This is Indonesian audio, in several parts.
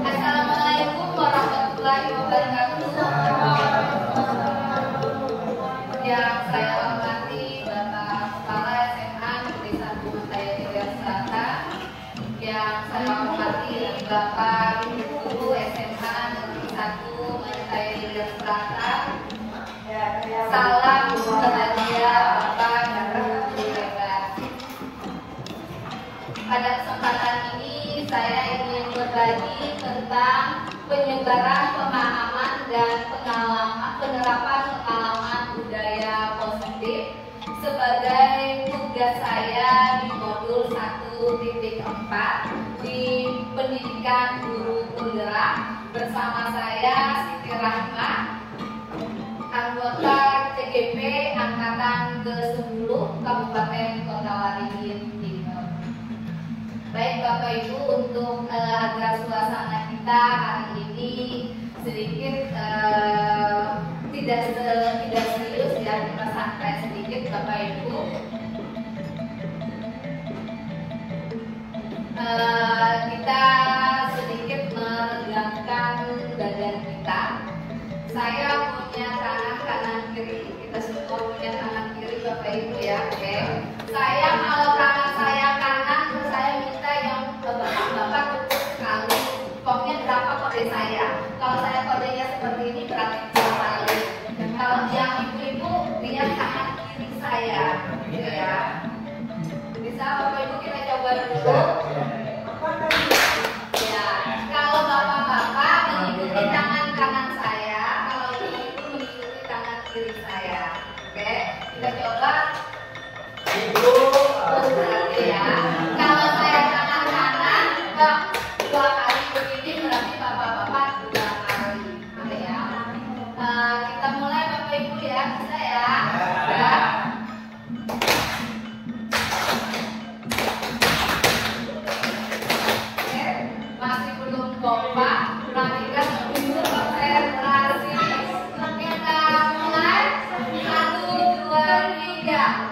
Assalamualaikum warahmatullahi wabarakatuh. Yang saya hormati Bapak Kepala SMA Negeri 1 Mentaya Tiga Selatan, yang saya hormati Bapak Guru SMA Negeri 1 Mentaya Tiga Selatan. Salam bahagia Bapak dan Ibu hebat. Pada kesempatan ini saya ingin berbagi tentang penyebaran pemahaman dan penerapan pengalaman budaya positif sebagai tugas saya di modul 1.4 di pendidikan guru penggerak bersama saya Siti Rahma, anggota TGP Angkatan ke-10 Kabupaten Kota Waringin Timur. Baik Bapak Ibu, untuk agar suasana kita hari ini sedikit tidak serius ya, kita santai sedikit Bapak Ibu. Kita sedikit meregangkan badan kita. Saya punya tangan kanan kiri, kita semua punya tangan kiri Bapak Ibu ya. Oke. Saya kalau tangan saya kanan, saya minta yang Bapak cukup sekali. Pokoknya berapa kode saya. Kalau saya kodenya seperti ini berarti 2 kali. Kalau yang ibu-ibu lihat tangan kiri saya, gitu ya. Bisa Bapak Ibu kita coba dulu. Ya, kalau bapak-bapak mengikuti tangan kanan saya, kalau ibu mengikuti tangan kiri saya. Oke, kita coba. Berarti ya, kalau saya tangan kanan, 2 kali begini berarti bapak-bapak 2 kali. Oke ya. Kita mulai Bapak Ibu ya, bisa ya. Ya. Masih belum kompak, perhatikan dulu konsentrasi. Kita mulai 1, 2, 3.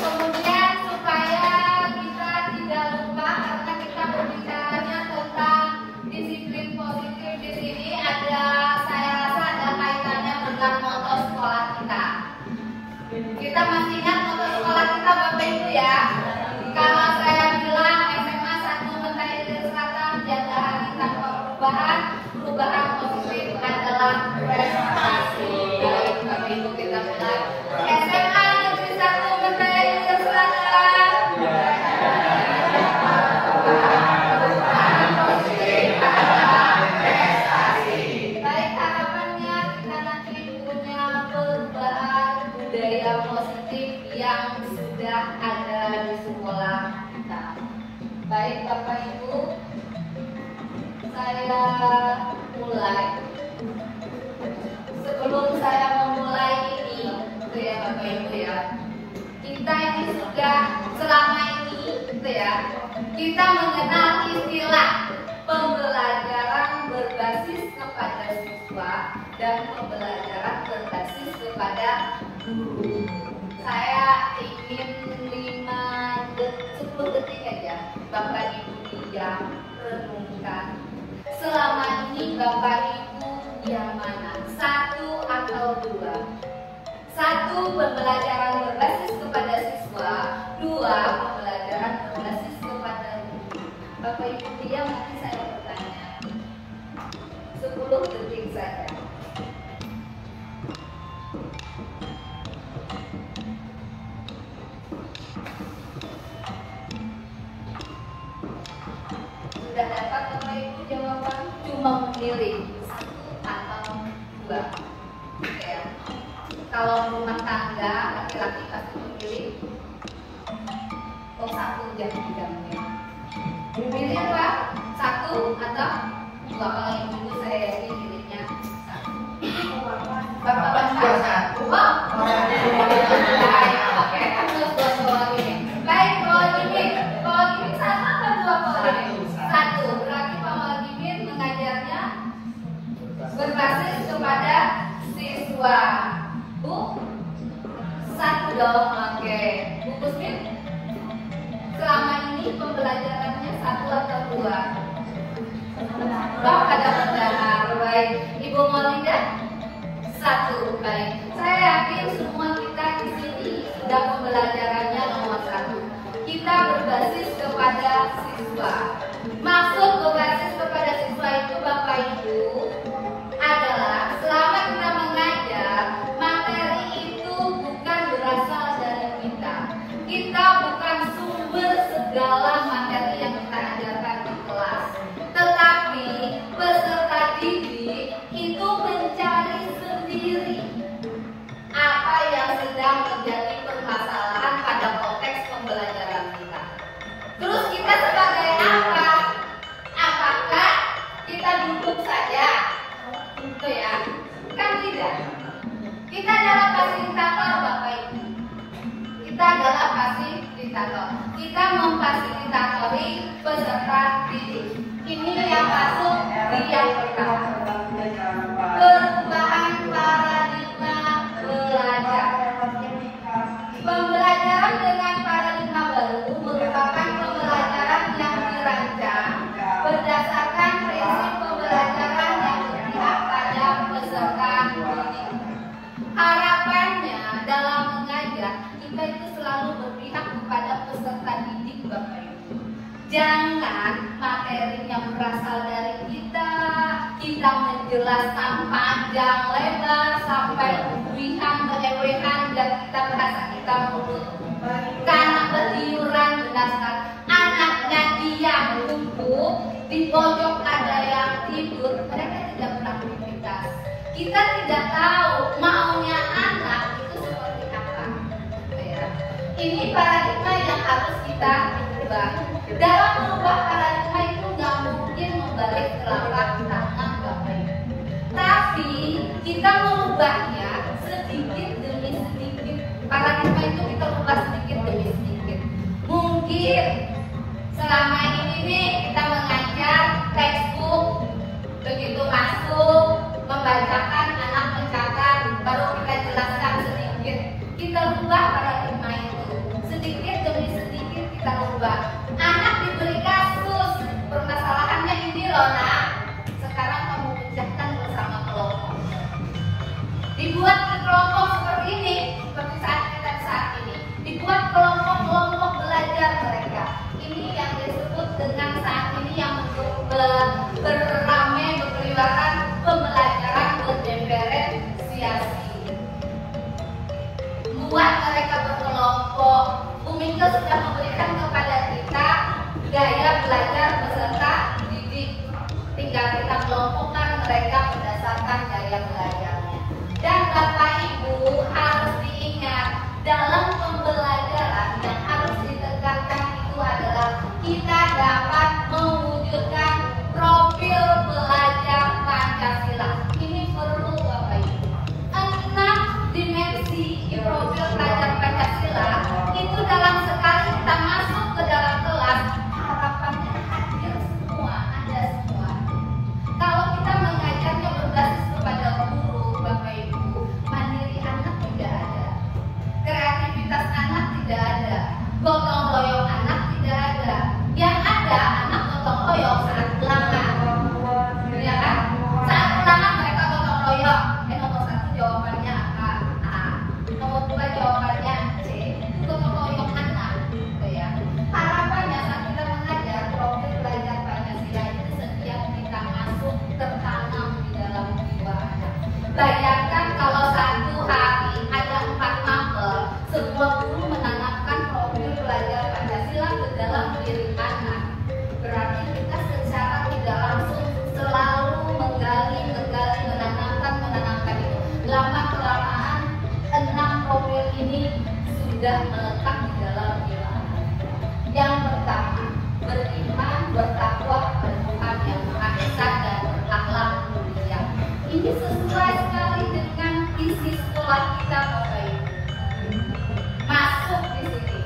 Kemudian supaya kita tidak lupa, karena kita berbicaranya tentang disiplin positif di sini, saya rasa ada kaitannya dengan moto sekolah kita. Kita masih ingat moto sekolah kita Bapak Ibu ya. Kalau saya bilang SMA 1 Mentaya Tiga Selatan jaga hari tanpa perubahan, perubahan positif adalah prestasi. Baik Bapak Ibu, kita mulai. SMA Negeri 1 Mentaya Tiga Selatan. Baik, harapannya kita nanti punya perubahan budaya positif yang sudah ada di sekolah kita. Baik Bapak Ibu, saya mulai. Sebelum saya memulai ini, gitu ya Bapak Ibu ya, kita ini sudah selama ini, gitu ya, kita mengenal istilah pembelajaran berbasis kepada siswa dan pembelajaran berbasis kepada guru. Saya ingin 10 detik aja Bapak Ibu diam, renungkan. Selama ini Bapak Ibu yang mana? 1 atau 2? 1 pembelajaran berbasis kepada siswa, 2 pembelajaran berbasis kepada guru. Bapak Ibu diam, nanti saya bertanya. 10 detik saja. Sudah dapat Bapak Ibu jawaban? Cuma memilih satu atau dua. Ya. Kalau rumah tangga laki-laki pasti memilih satu jam-jamnya. Pilih apa? Satu atau dua. Kalau ibu saya yakin pilihnya satu. Bapak juga satu. Oh, oke. Terus dua ini. Baik, kalau gini sama atau dua kalau gini? Satu. Berarti Pak Gimin mengajarnya berbasis kepada siswa. Bu, satu dong. Oke. Bu Kusmin, selama ini pembelajarannya satu atau dua? Oh, ada benar. Baik. Ibu Maulida, satu. Baik. Saya yakin semua kita di sini sudah pembelajarannya nomor satu. Kita berbasis kepada siswa. Maksud berbasis kepada siswa itu Bapak Ibu adalah selama kita mengajar, materi itu bukan berasal dari kita. Kita bukan sumber segala materi yang kita ajarkan di kelas. Tetapi peserta didik itu mencari sendiri apa yang sedang menjadi permasalahan pada konteks pembelajaran kita. Terus kita sebagai apa? Apakah kita duduk saja? Itu ya, kan tidak. Kita adalah fasilitator Bapak Ibu. Kita adalah fasilitator. Kita memfasilitatori peserta didik. Ini yang masuk di yang pertama. Perubahan paradigma belajar. Pembelajaran dengan paradigma baru merupakan pembelajaran yang dirancang berdasarkan prinsip pembelajaran yang berpihak pada peserta didik. Harapannya dalam mengajar kita itu selalu berpihak kepada peserta didik Bapak Ibu. Jangan materi yang berasal dari kita menjelaskan panjang lebar sampai keewehan dan kita merasa kita mulut karena beriuran berdasar anaknya diam duduk di pojok ada yang tidur, mereka tidak beraktivitas. Kita tidak tahu maunya anak itu seperti apa. Ya. Ini paradigma yang harus kita ubah. Dalam merubah paradigma itu nggak mungkin membalik telapak tangan Bapak Ibu. Tapi kita merubahnya sedikit demi sedikit. Paradigma itu kita ubah sedikit demi sedikit. Mungkin selama ini nih kita mengajar textbook, begitu masuk membacakan anak mencatat, baru kita jelaskan sedikit. Kita ubah paradigma itu sedikit demi sedikit kita ubah. Anak diberi kasus, permasalahannya ini loh nak. Sekarang kamu pecahkan bersama kelompok. Dibuat ke kelompok seperti ini, seperti saat ini. Dibuat kelompok-kelompok belajar mereka. Ini yang disebut dengan saat ini yang beramai berkeliaran pembelajaran berdiferensiasi. Buat mereka berkelompok. Bu Mingke sudah memberikan kepada kita gaya belajar peserta didik. Tinggal kita kelompokkan mereka berdasarkan gaya belajarnya. Dan Bapak Ibu harus diingat dalam pembelajaran yang harus ditegakkan itu adalah kita dapat mewujudkan profil belajar Pancasila. Ini perlu Bapak Ibu. 6 dimensi di profil belajar Pancasila itu dalam sekali kita masuk ke dalam kelas harapannya hadir semua, ada semua. Kalau kita mengajarnya berbasis kepada guru Bapak Ibu, mandiri anak tidak ada, kreativitas anak tidak ada, gotong royong anak tidak ada. Yang ada anak gotong royong saat ulangan, ya kan? Saat ulangan mereka gotong royong. Nomor 1 jawabannya A, nomor 2 jawabannya C. Itu gotong royong anak, gitu ya. Harapannya saat kita mengajar profil belajar Pancasila itu setiap kita masuk tertanam di dalam jiwa anak. Bayangkan kalau satu hari ada 4 mapel, sebuah guru menanamkan profil belajar Pancasila ke dalam diri anak. Berarti kita sudah melekat di dalam jiwa anak. Yang pertama, beriman, bertakwa kepada Tuhan yang Maha Esa dan berakhlak mulia. Ini sesuai sekali dengan isi sekolah kita, Bapak Ibu. Masuk di sini.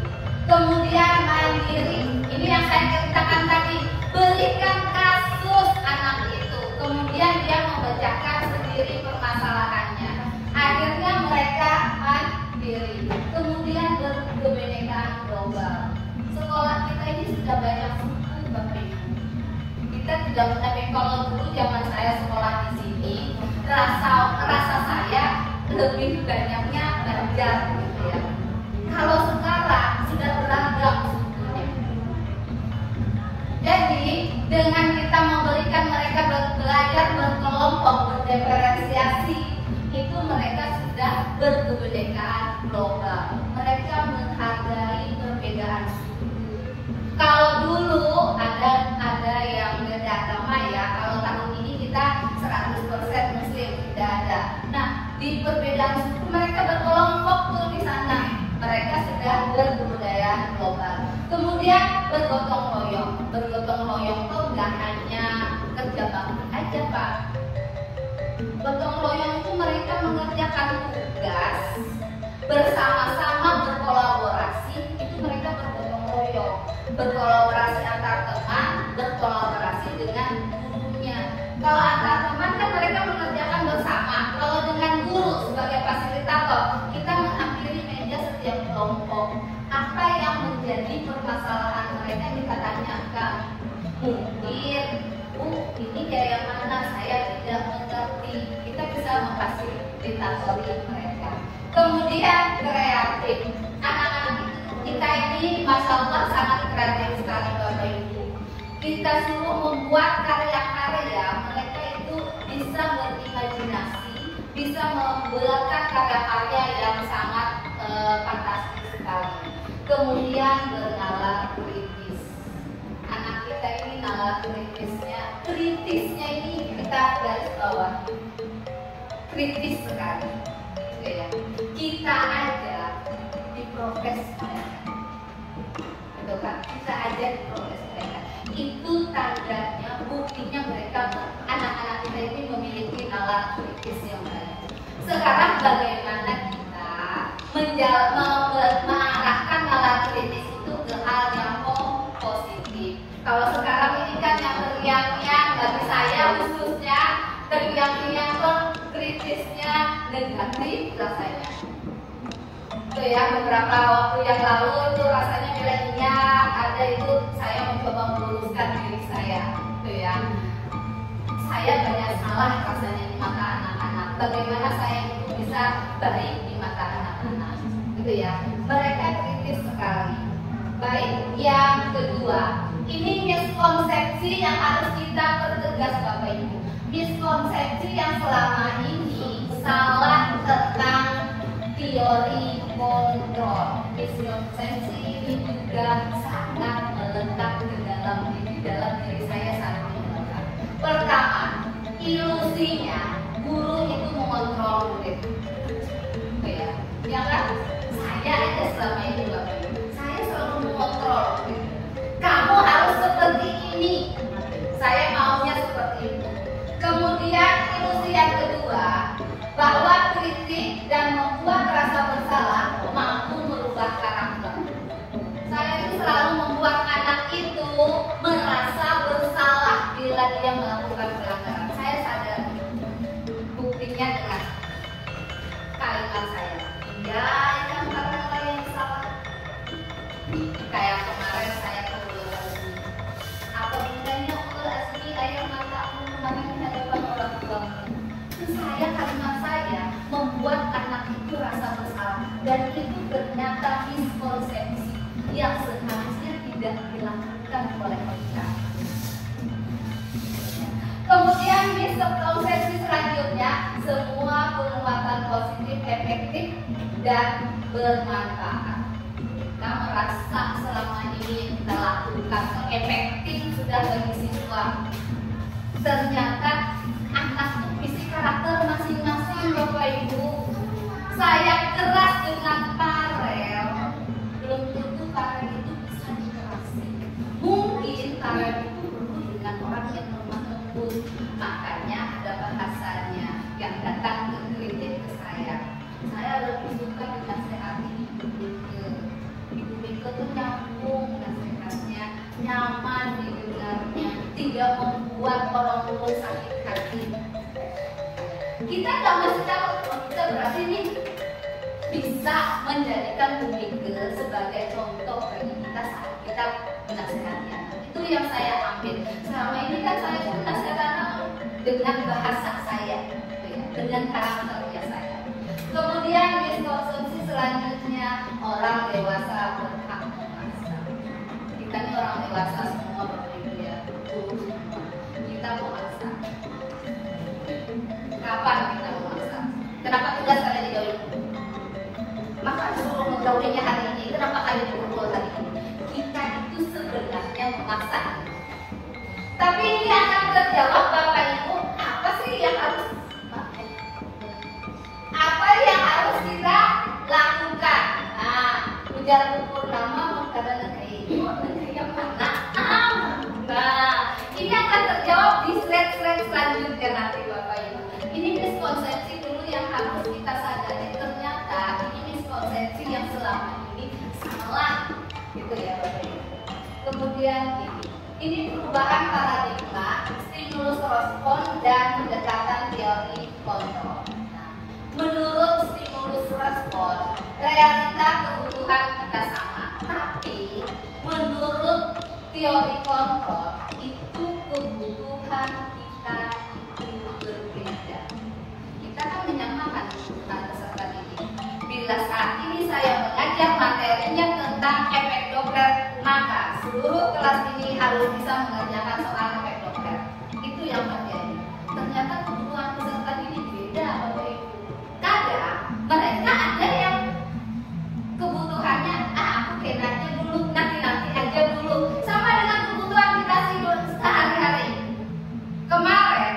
Kemudian mandiri. Ini yang saya ceritakan tadi. Berikan kasus anak itu. Kemudian dia membacakan sendiri permasalahannya. Akhirnya mereka mandiri. Kemudian berkebinekaan global. Sekolah kita ini sudah banyak sekali, Bapak Ibu. Kita tidak pernah, kalau dulu zaman saya sekolah di sini, rasa saya lebih banyaknya belajar gitu ya. Kalau sekarang sudah beragam sebetulnya. Jadi dengan kita memberikan mereka belajar berkelompok, berdiferensiasi, itu mereka sudah berkebinekaan global. Mereka menghargai perbedaan suku. Kalau dulu ada yang beda agama ya, kalau tahun ini kita 100% Muslim, tidak ada. Nah, di perbedaan suku mereka berkelompok tuh di sana. Mereka sudah berbudaya global. Kemudian bergotong royong. Bergotong royong itu nggak hanya kerja bakti aja, Pak. Gotong royong itu mereka mengerjakan tugas bersama-sama, berkolaborasi. Itu mereka bergotong royong. Berkolaborasi antar teman, berkolaborasi dengan gurunya. Kalau antar teman kan mereka mengerjakan bersama. Kalau dengan guru sebagai fasilitator, kita menghampiri meja setiap kelompok. Apa yang menjadi permasalahan mereka kita tanyakan. Mungkin, ini kayak mana saya tidak mengerti. Kita bisa memfasilitatori mereka. Kemudian kreatif. Anak-anak kita ini, masya Allah, sangat kreatif sekali, Bapak Ibu. Kita suruh membuat karya-karya, mereka itu bisa berimajinasi, bisa membuatkan karya-karya yang sangat fantastis sekali. Kemudian bernalar kritis. Anak kita ini nalar kritisnya ini kita garis bawah, kritis sekali. Gitu ya. Kita aja di progres mereka, betul kan? Kita aja di progres mereka. Itu tandanya, buktinya mereka, anak-anak kita ini memiliki nalar kritis yang baik. Sekarang bagaimana kita mengarahkan nalar kritis itu ke hal yang positif? Kalau sekarang ini kan yang teriak-teriak, bagi saya khususnya teriak-teriak kritisnya negatif rasanya. Itu ya, beberapa waktu yang lalu itu rasanya milenial, ada itu saya mencoba meluruskan diri saya, itu ya. Saya banyak salah rasanya di mata anak-anak. Bagaimana saya itu bisa baik di mata anak-anak, gitu ya. Mereka kritis sekali. Baik, yang kedua, ini miskonsepsi yang harus kita pertegas, Bapak Ibu. Miskonsepsi yang selama ini salah tentang teori kontrol. Miskonsepsi ini juga sangat melekat di dalam diri saya saat ini. Pertama, ilusinya guru itu mengontrol murid. Ya kan? Saya aja selama ini, Bapak Ibu, saya selalu mengontrol murid. Kamu harus seperti ini. Saya maunya seperti itu. Kemudian ilusi yang kedua, bahwa kritik dan membuat rasa bersalah mampu merubah karakter. Saya itu selalu membuat anak itu merasa bersalah bila dia melakukan pelanggaran. Saya sadar, buktinya dengan kalimat saya. Ya, yang karena yang salah. Kayak kemarin saya ke Ulul Azmi. Apa gunanya Ulul Azmi ayam matamu kemarin di hadapan orang tua? Saya, kalimat saya membuat anak itu rasa bersalah, dan itu ternyata miskonsepsi yang seharusnya tidak dilakukan oleh kita. Kemudian miskonsepsi selanjutnya, semua penguatan positif efektif dan bermanfaat. Kita merasa selama ini kita lakukan efektif sudah bagi siswa. Ternyata anak isi karakter masing-masing, Bapak Ibu. Saya keras dengan Farel, nyaman didengarnya, tidak membuat orang tua sakit hati. Kita nggak mesti tahu, kita berarti nih bisa menjadikan Bumike sebagai contoh bagi kita saat kita menasihati anak. Itu yang saya ambil. Selama ini kan saya menasihati anak dengan bahasa saya, dengan karakternya saya. Kemudian miskonsumsi selanjutnya, orang dewasa berhak memaksa. Kita ini orang dewasa semua begitu ya, kita memaksa. Kapan kita memaksa? Kenapa tugas saya dijauhi? Maka suruh menjauhinya hari ini. Kenapa kalian berkumpul hari ini? Kita itu sebenarnya memaksa. Tapi ini akan terjawab Bapak Ibu, apa sih yang harus kita lakukan? Nah, ujar Purnama karena negeri yang mana? Nah, ini akan terjawab di slide selanjutnya nanti Bapak Ibu. Ini miskonsepsi dulu yang harus kita sadari. Ternyata ini miskonsepsi yang selama ini salah, gitu ya Bapak Ibu. Kemudian ini perubahan paradigma, stimulus respon dan pendekatan teori kontrol. Nah, menurut stimulus respon, realita kebutuhan kita sama, tapi menurut teori kontrol itu kebutuhan kita itu berbeda. Kita kan menyamakan kebutuhan peserta didik. Bila saat ini saya mengajar materinya tentang efek Doppler, maka seluruh kelas ini harus bisa mengerjakan soal efek Doppler. Itu yang terjadi. Ternyata kebutuhan peserta didik beda, Bapak Ibu. Kadang mereka ada yang kebutuhannya, aku kenanya dulu, nanti aja dulu, sama dengan kebutuhan kita sehari-hari. Kemarin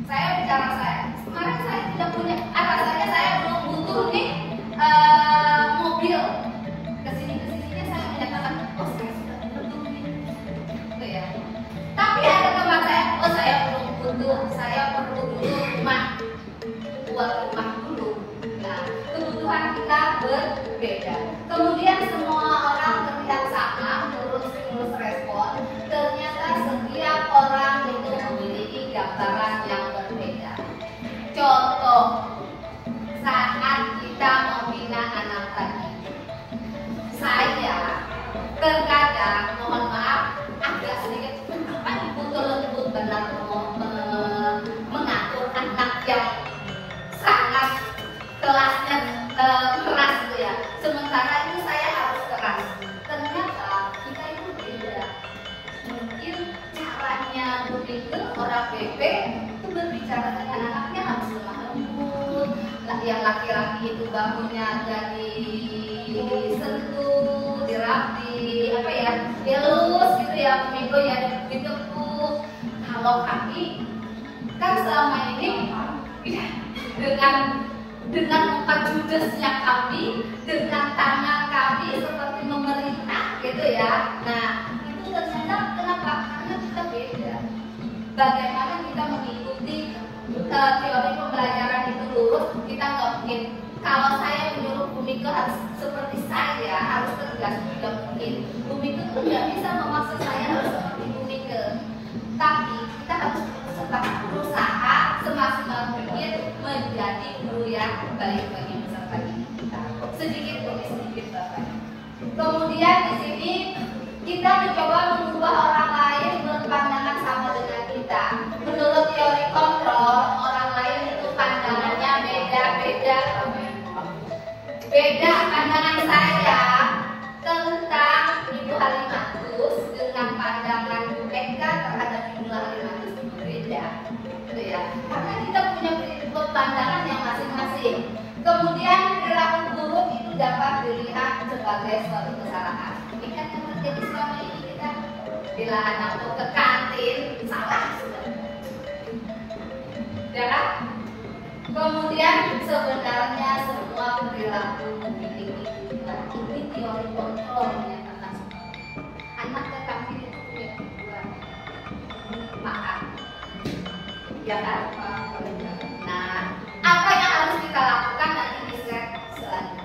saya tidak punya, rasanya saya belum butuh nih mobil. Kesininya saya menyatakan, oh saya sudah butuh nih, gitu ya. Tapi ada teman saya, oh saya belum butuh, saya perlu dulu rumah, buat rumah dulu. Nah, kebutuhan kita berbeda. Kemudian semua orang terlihat sama menurut stimulus respon. Ternyata setiap orang itu memiliki gambaran yang berbeda. Contoh, saat kita membina anak tadi, saya terkadang, mohon maaf, agak sedikit kenapa ibu lembut benar mengatur anak yang sangat kelasnya keras gitu ya. Sementara ini saya harus keras. Ternyata kita itu beda. Mungkin caranya Bumike orang BB itu berbicara dengan anaknya harus lemah lembut. Yang laki-laki itu bahunya agak disentuh, dirapi, apa ya, dilus gitu ya, Bumike ya ditepuk. Kalau kami kan selama ini ya, dengan empat judesnya kami, dengan tangan kami seperti memerintah gitu ya. Nah, itu ternyata kenapa? Karena kita beda. Bagaimana kita mengikuti teori pembelajaran itu lurus, kita nggak mungkin. Kalau saya menyuruh Bumike harus seperti saya, harus tegas, tidak mungkin. Bumike itu nggak bisa memaksa saya harus seperti Bumike. Tapi kita harus berusaha semaksimal mungkin menjadi guru yang baik bagi peserta didik kita. Sedikit demi sedikit Bapak. Kemudian di sini kita mencoba mengubah orang lain berpandangan sama dengan kita. Menurut teori kontrol, orang lain itu pandangannya beda-beda. Beda pandangan saya tentang Ibu Halimatus dengan pandangan Bu Eka terhadap Ibu Halimatus berbeda, gitu ya. Karena kita punya pandangan yang masing-masing. Kemudian perilaku buruk itu dapat dilihat sebagai suatu kesalahan. Ini kan yang terjadi selama ini kita. Bila anak mau ke kantin, salah sudah. Ya kan? Kemudian sebenarnya semua perilaku memiliki tujuan. Ini teori kontrol menyatakan anak ke kantin itu punya tujuan makan. Ya kan? Nah, apa yang harus kita lakukan nanti di slide selanjutnya.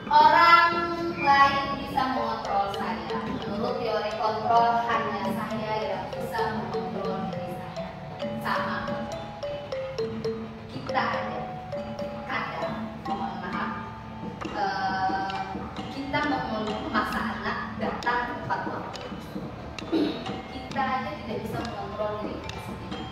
Orang lain bisa mengontrol saya menurut teori kontrol, hanya saya yang bisa mengontrol diri saya. Sama kita ada mohon maaf, kita memaksa anak datang tepat waktu. Kita aja tidak bisa mengontrol diri kita sendiri.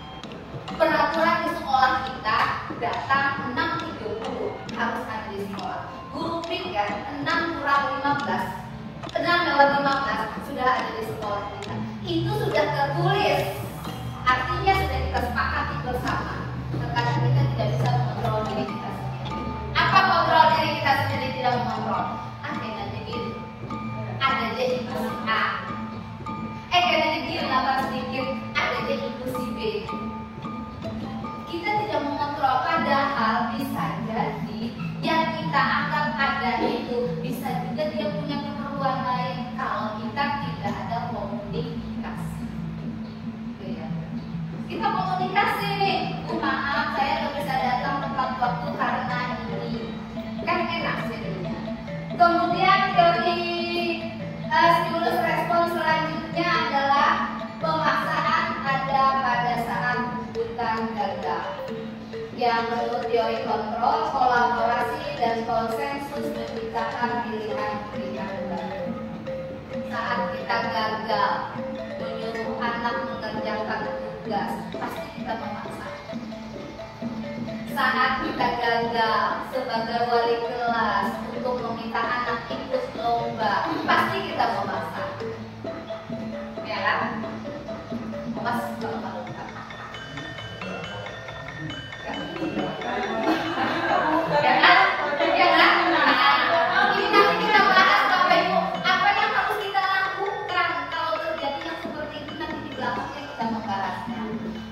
Peraturan di sekolah kita datang 6.30 harus ada di sekolah. Guru piket 6 kurang 15, 6 lewat 15 sudah ada di sekolah kita. Itu sudah tertulis. Artinya sudah kita sepakati bersama. Terkadang kita tidak bisa mengontrol diri kita sendiri. Apa kontrol diri kita sendiri tidak mengontrol? Karena jadi ada jadi inklusi A. Karena jadi nambah sedikit ada jadi inklusi B. Kita tidak mengontrol, padahal bisa jadi yang kita anggap ada itu bisa juga dia punya keperluan lain kalau kita tidak ada komunikasi. Kita komunikasi nih, maaf saya nggak bisa datang tepat waktu karena ini, kan enak sebenarnya. Kemudian teori stimulus respons selanjutnya adalah pemaksaan ada pada saat bukan gagal. Yang menurut teori kontrol, kolaborasi dan konsensus menciptakan pilihan-pilihan baru. Saat kita gagal menyuruh anak mengerjakan tugas, pasti kita memaksa. Saat kita gagal sebagai wali kelas untuk meminta anak ikut lomba, pasti kita memaksa. Ya kan? Mas kalau malu kan? Ya kan? Ya kan? Nah, ini nanti kita bahas Bapak Ibu, apa yang harus kita lakukan kalau terjadi yang seperti itu, nanti di belakangnya kita membahasnya.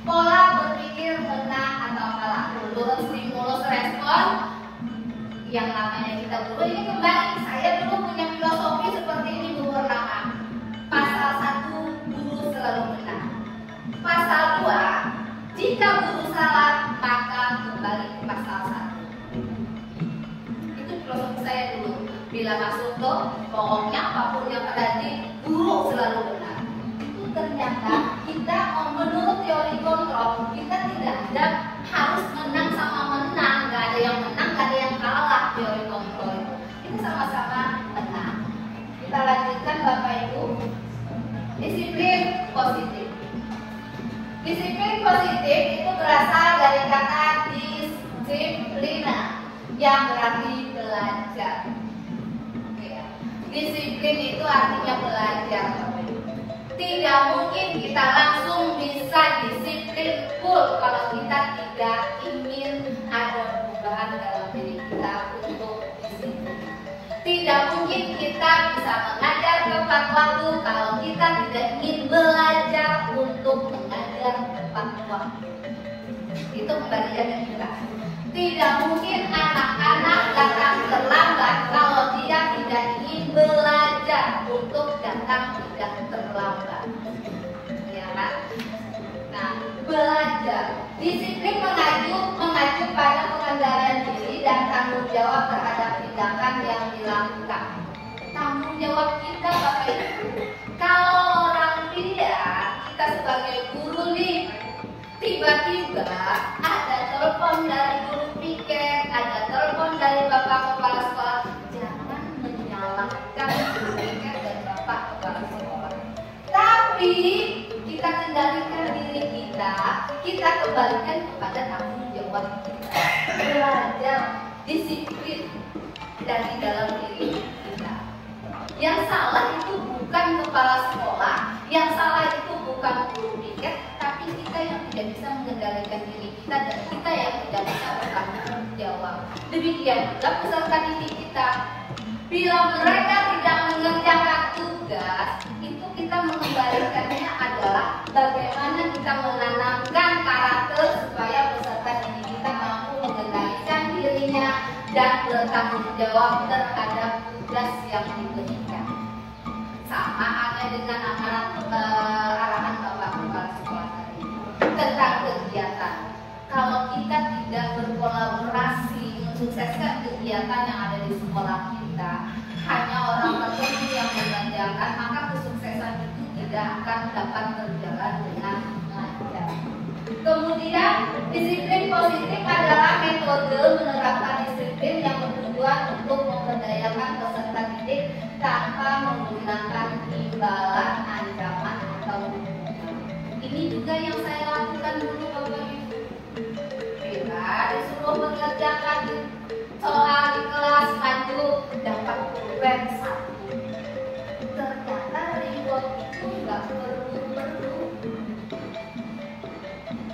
Pola berpikir menang atau kalah menurut stimulus respon yang namanya kita dulu ini kembali. Saya dulu punya filosofi seperti ini, Bu Purnama. Pasal 1 guru selalu menang. Pasal 2, jika guru salah maka kembali ke pasal 1. Itu filosofi saya dulu. Bila masuk tuh, pokoknya apapun yang terjadi guru selalu benar. Itu ternyata kita menurut teori kontrol, kita tidak ada harus menang sama menang, nggak ada yang menang, nggak ada yang kalah teori kontrol itu. Kita sama-sama menang. Kita lanjutkan Bapak Ibu. Disiplin positif. Disiplin positif itu berasal dari kata disiplina yang berarti belajar. Disiplin itu artinya belajar. Tidak mungkin kita langsung bisa disiplin full kalau kita tidak ingin ada perubahan dalam diri kita untuk disiplin. Tidak mungkin kita bisa mengajar tepat waktu kalau kita tidak ingin belajar untuk mengajar tepat waktu. Itu kembaliannya kita. Tidak mungkin anak-anak datang terlambat kalau dia tidak ingin belajar untuk datang tidak terlambat. Ya kan? Nah, belajar. Disiplin mengacu pada pengendalian diri dan tanggung jawab terhadap tindakan yang dilakukan. Tanggung jawab kita Bapak Ibu. Kalau orang tidak, kita sebagai guru nih, tiba-tiba ada telepon dari guru piket, ada telepon dari Bapak Kepala Sekolah. Jangan menyalahkan guru piket dan Bapak Kepala Sekolah. Tapi kita kendalikan diri kita kembalikan kepada tanggung jawab kita. Belajar disiplin dari dalam diri kita. Yang salah itu bukan kepala sekolah, yang salah itu bukan guru piket, tapi kita yang tidak bisa mengendalikan diri kita dan kita yang tidak bisa bertanggung jawab. Demikian juga peserta didik kita. Bila mereka tidak mengerjakan tugas, itu kita mengembalikannya adalah bagaimana kita menanamkan karakter supaya peserta didik kita mampu mengendalikan dirinya dan bertanggung jawab terhadap tugas yang diberikan. Sama halnya dengan arahan Bapak Kepala Sekolah tadi tentang kegiatan. Kalau kita tidak berkolaborasi mensukseskan kegiatan yang ada di sekolah kita, hanya orang tertentu yang mengerjakan, maka kesuksesan tidak akan dapat berjalan dengan lancar. Kemudian disiplin positif adalah metode menerapkan disiplin yang bertujuan untuk memberdayakan peserta didik tanpa menggunakan imbalan, ancaman atau hukuman. Ini juga yang saya lakukan dulu Bapak Ibu. Bila disuruh mengerjakan soal di kelas maju dapat pulpen 1. Ternyata reward itu nggak perlu.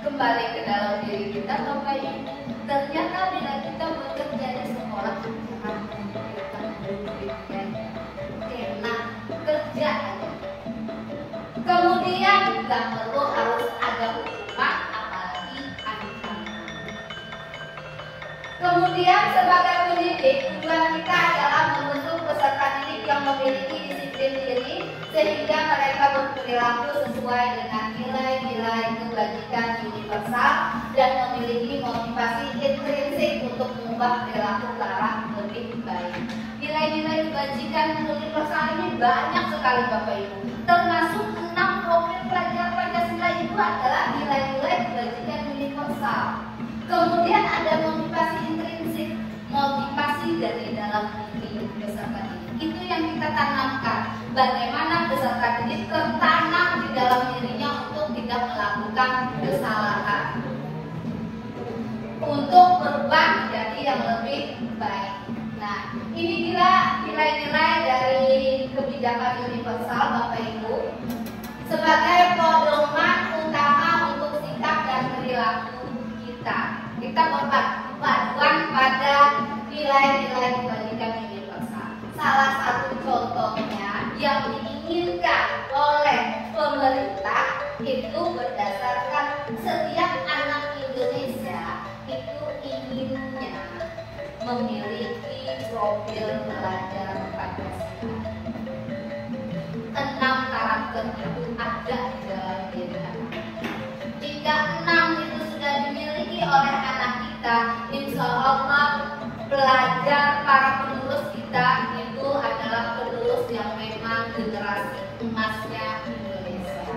Kembali ke dalam diri kita Bapak Ibu. Ternyata bila kita bekerja di sekolah jangan memikirkan duitnya, enak kerja aja. Kemudian nggak perlu harus ada hukuman apalagi ancaman. Kemudian sebagai pendidik tujuan kita adalah membentuk peserta didik yang memiliki disiplin diri sehingga mereka berperilaku sesuai dengan nilai-nilai kebajikan universal dan memiliki motivasi intrinsik untuk mengubah perilaku ke arah lebih baik. Nilai-nilai kebajikan universal ini banyak sekali Bapak Ibu. Termasuk 6 profil pelajar Pancasila itu adalah nilai-nilai kebajikan universal. Kemudian ada motivasi intrinsik, motivasi dari dalam diri peserta didik. Itu yang kita tanamkan. Bagaimana peserta didik tertanam di dalam dirinya untuk tidak melakukan kesalahan, untuk berubah menjadi yang lebih baik. Nah, ini dia nilai-nilai dari kebijakan universal Bapak Ibu sebagai pedoman utama untuk sikap dan perilaku kita. Kita berpaduan pada nilai-nilai kebajikan universal. Salah satu contohnya yang diinginkan oleh pemerintah itu berdasarkan setiap anak Indonesia itu inginnya memiliki profil pelajar Pancasila. 6 karakter itu ada di dalam diri anak. Jika 6 itu sudah dimiliki oleh anak kita, insya Allah pelajar para penerus kita itu adalah penerus yang memang generasi emasnya Indonesia.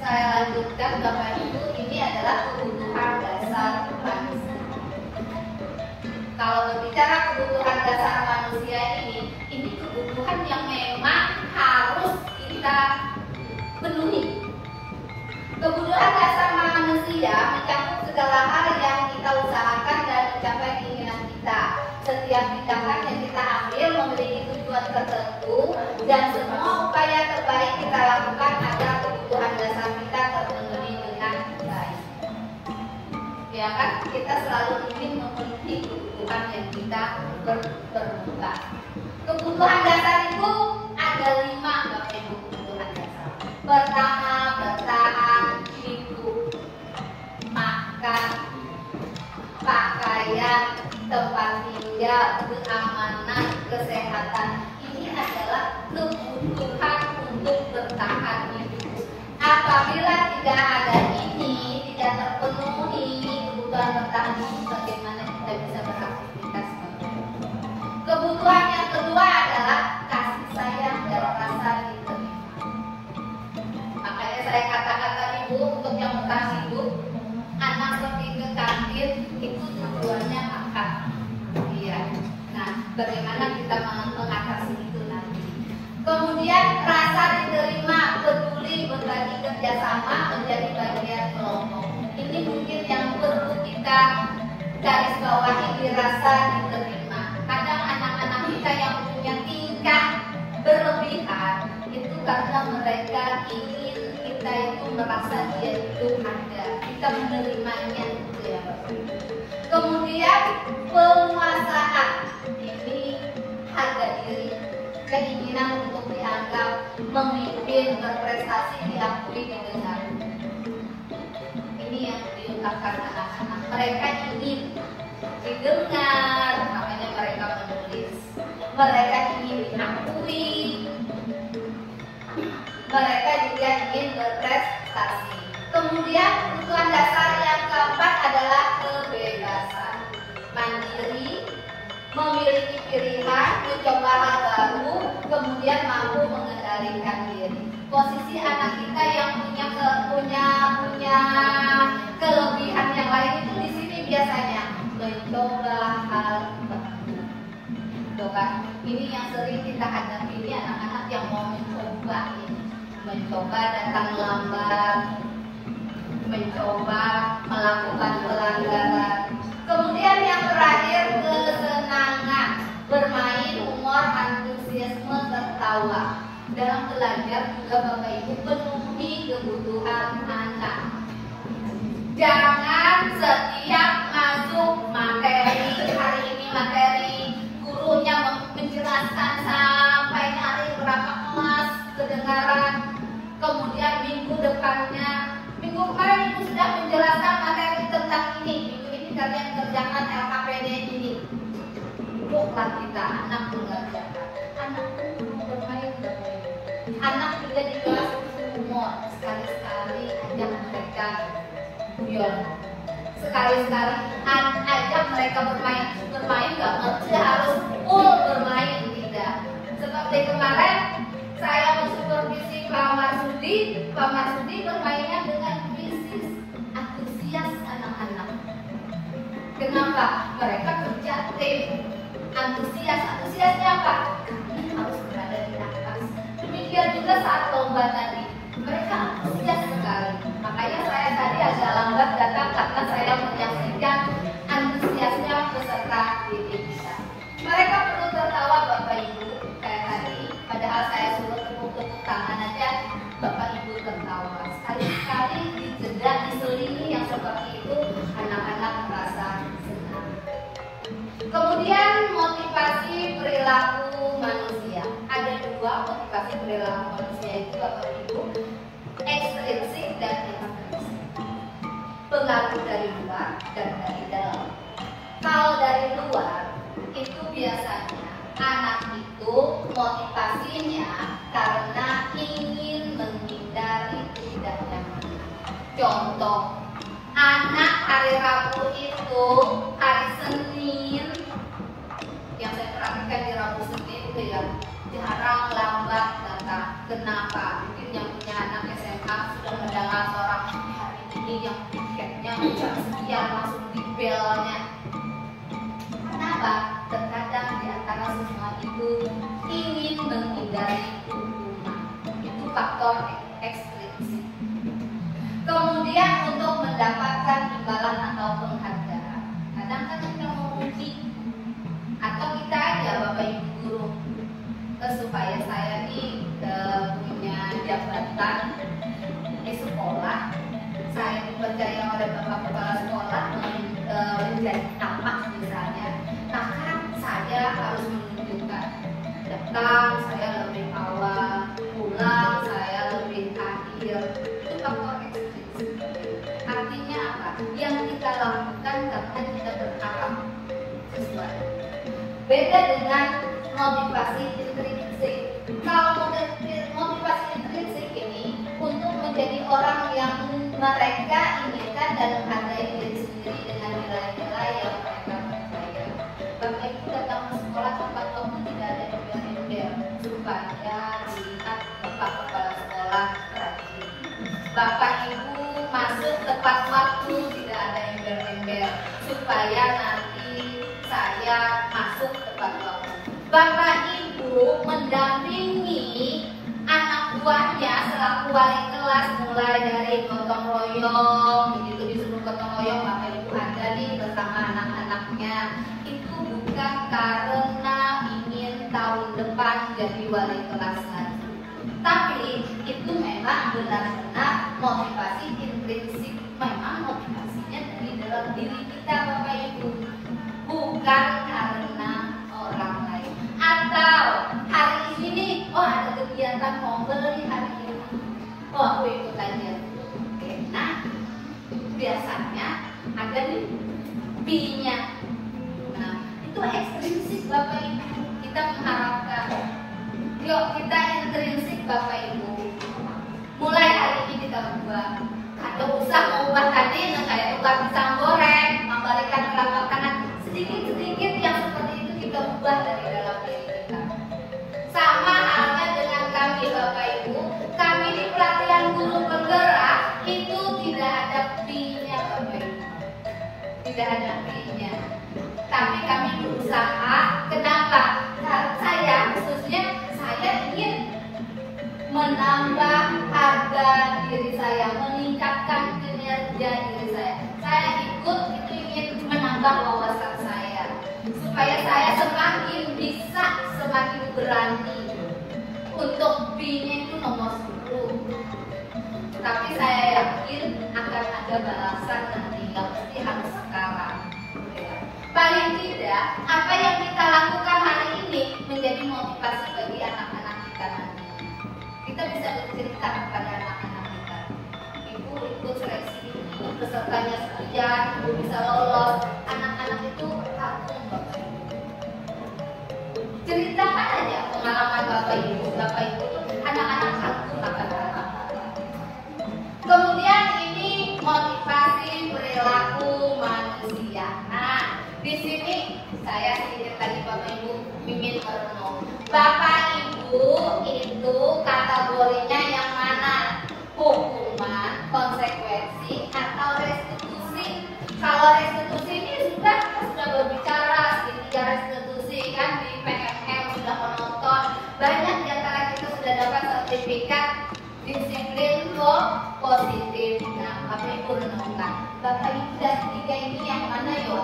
Saya lanjutkan Bapak Ibu, ini adalah kebutuhan dasar manusia. Kalau berbicara kebutuhan dasar manusia ini kebutuhan yang memang harus kita penuhi. Kebutuhan dasar manusia mencakup segala hal yang kita usahakan dan mencapai keinginan kita. Setiap tindakan yang kita ambil memiliki tujuan tertentu dan semua upaya terbaik kita lakukan agar kebutuhan dasar kita terpenuhi dengan baik. Ya kan, kita selalu ingin memenuhi kebutuhan yang kita berbuat. Kebutuhan dasar itu ada 5 Bapak Ibu kebutuhan dasar. Pertama, bertahan hidup, makan, pakaian, tempat tinggal, keamanan, kesehatan. Ini adalah kebutuhan untuk bertahan hidup. Apabila tidak ada ini, tidak terpenuhi kebutuhan bertahan hidup, bagaimana kita bisa beraktivitas? Kebutuhan yang kedua adalah kasih sayang dan rasa diterima. Makanya saya katakan tadi Bu, untuk yang bertahan hidup, anak pergi ke kantin itu tujuannya makan. Iya. Nah, bagaimana kita mengatasi itu nanti? Kemudian rasa diterima, peduli, berbagi kerjasama menjadi bagian kelompok. Ini mungkin yang perlu kita garis bawahi, dirasa diterima. Kadang anak-anak kita yang punya tingkah berlebihan itu karena mereka ingin kita itu merasa dia itu ada, kita menerimanya gitu ya. Kemudian penguasaan, ini harga diri, keinginan untuk dianggap memimpin, berprestasi, diakui, didengar. Ini yang diungkapkan anak-anak. Mereka ingin didengar, makanya mereka menulis. Mereka ingin diakui. Mereka juga ingin berprestasi. Kemudian kebutuhan dasar yang keempat adalah kebebasan, mandiri, memiliki pilihan, mencoba hal baru, kemudian mampu mengendalikan mengendalikan diri. Posisi anak kita yang punya kelebihan yang lain itu di sini biasanya mencoba hal baru. Tuh kan, ini yang sering kita hadapi, ini anak-anak yang mau mencoba datang lambat, mencoba melakukan pelanggaran. Kemudian yang terakhir, kesenangan, bermain, humor, antusiasme, tertawa. Dalam belajar juga Bapak Ibu penuhi kebutuhan anak. Jangan setiap masuk materi, hari ini materi gurunya menjelaskan sampai hari berapa kelas kedengaran, kemudian minggu depannya, minggu kemarin Ibu sudah menjelaskan materi tentang ini, minggu ini kalian kerjakan LKPD ini. Bukan kita anak mengerjakan, anak bermain. Anak juga di kelas humor, sekali-sekali ajak mereka guyon, sekali-sekali ajak mereka bermain nggak mesti harus full bermain, tidak. Seperti kemarin saya mensupervisi Pak Marsudi bermainnya dengan bisnis, antusias anak-anak. Kenapa? Mereka kerja tim, antusiasnya apa? Kami harus berada di atas. Demikian juga saat lomba tadi, mereka antusias sekali. Makanya saya tadi agak lambat datang karena saya menyaksikan antusiasnya peserta didik kita. Mereka perlu tertawa Bapak Ibu kayak tadi, padahal saya suruh tepuk-tepuk tangan aja Bapak Ibu tertawa. Sekali-sekali dijeda, diselingi yang seperti itu, anak-anak merasa senang. Kemudian motivasi perilaku manusia. Ada dua motivasi perilaku manusia itu Bapak Ibu, ekstrinsik dan intrinsik. Pengaruh dari luar dan dari dalam. Kalau dari luar itu biasanya anak itu motivasinya karena ingin menghindari tidak nyaman. Contoh, anak hari Rabu itu, hari Senin, yang saya perhatikan di Rabu Senin itu ya jarang lambat datang. Kenapa? Mungkin yang punya anak SMA sudah mendengar seorang hari ini yang tiketnya jam sekian langsung di belnya. Kenapa? Terkadang di antara semua itu ingin menghindari hukuman. Itu faktor ekstrinsik. Kemudian untuk mendapatkan imbalan atau penghargaan, kadang kan kita memuji atau kita aja Bapak Ibu guru supaya saya nih punya jabatan di sekolah, saya dipercaya oleh Bapak Kepala Sekolah menjadi tamak misalnya, maka saya harus menunjukkan datang saya lebih awal, pulang saya lebih akhir. Itu faktor ekstrinsik. Artinya apa? Yang kita lakukan karena kita berharap sesuai. Beda dengan motivasi intrinsik. Kalau motivasi intrinsik ini untuk menjadi orang yang mereka inginkan dan menghargai diri sendiri dengan nilai-nilai yang mereka percaya. Bapak Ibu datang ke sekolah tempat waktu tidak ada embel-embel supaya dilihat Bapak Kepala Sekolah rajin. Bapak Ibu masuk tepat waktu tidak ada embel-embel supaya nanti saya masuk tepat waktu. Bapak Ibu mendampingi anak buahnya selaku wali kelas mulai dari gotong royong, begitu disuruh gotong royong Bapak Ibu ada nih bersama anak-anaknya. Itu bukan karena ingin tahun depan jadi wali kelas lagi, tapi itu memang benar-benar motivasi intrinsik. Memang motivasinya dari dalam diri kita Bapak Ibu, bukan karena orang lain. Atau hari ini nih, oh ada kegiatan mobil nih hari ini, oh aku ikut aja. Nah biasanya ada nih B-nya. Nah itu ekstrinsik Bapak Ibu, kita mengharapkan. Yuk kita intrinsik Bapak Ibu, mulai hari ini kita ubah. Ada usah mengubah tadi kayak tukar pisang goreng, membalikan telapak tangan, sedikit-sedikit yang seperti itu kita ubah dari dalam diri kita. Sama halnya dengan kami Bapak tidak ada fee-nya. Tapi kami berusaha. Kenapa? Karena saya khususnya saya ingin menambah harga diri saya, meningkatkan kinerja diri saya. Saya ikut itu ingin menambah wawasan saya, supaya saya semakin bisa, semakin berani untuk fee-nya itu nomor 10. Tapi saya yakin akan ada balasan nanti, nggak mesti harus sekarang. Paling tidak, apa yang kita lakukan hari ini menjadi motivasi bagi anak-anak kita nanti. Kita bisa bercerita kepada anak-anak kita. Ibu ikut seleksi ini, pesertanya sekian, ibu bisa lolos. Anak-anak itu kagum Bapak Ibu. Ceritakan aja pengalaman Bapak Ibu anak-anak kagum akan harapan. Kemudian ini motivasi perilaku manusia. Nah, di sini saya sedikit tadi Bapak Ibu mimin merenung. Bapak Ibu itu kategorinya yang mana? Hukuman, konsekuensi, atau restitusi? Kalau restitusi ini sudah berbicara segitiga restitusi kan di PML sudah menonton. Banyak di antara kita sudah dapat sertifikat disiplin positif. Nah, Bapak Ibu renungkan. Bapak Ibu dari tiga ini yang mana yo?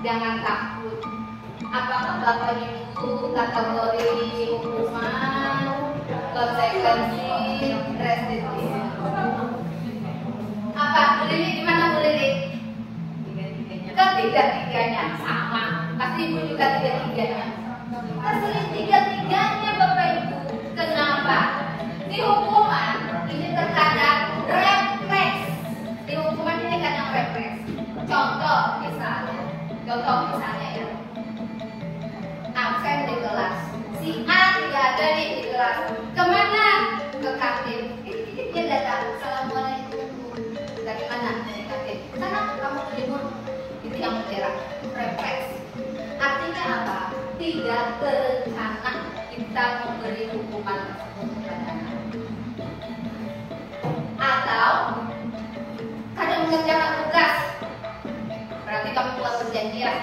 Jangan takut. Apakah Bapak Ibu kategori hukuman, konsekuensi, restitusi? Apa? Bu Lili gimana Bu Lili? Ketiga-tiganya sama. Pasti Ibu juga tiga-tiganya. Tersulit tiga-tiganya Bapak Ibu. Kenapa? Di hukuman ini terkadang refleks. Di hukuman ini kadang refleks. Contoh misalnya ya, absen di kelas. Si A tidak ada nih di kelas. Kemana? Ke kantin. Dia datang. Assalamualaikum. Dari mana? Dari kantin. Sana kamu jemur. Itu yang bergerak. Refleks. Artinya apa? Tidak terencana kita memberi hukuman tersebut kepada anak. Atau kadang mengerjakan tugas. Berarti kamu buat perjanjian.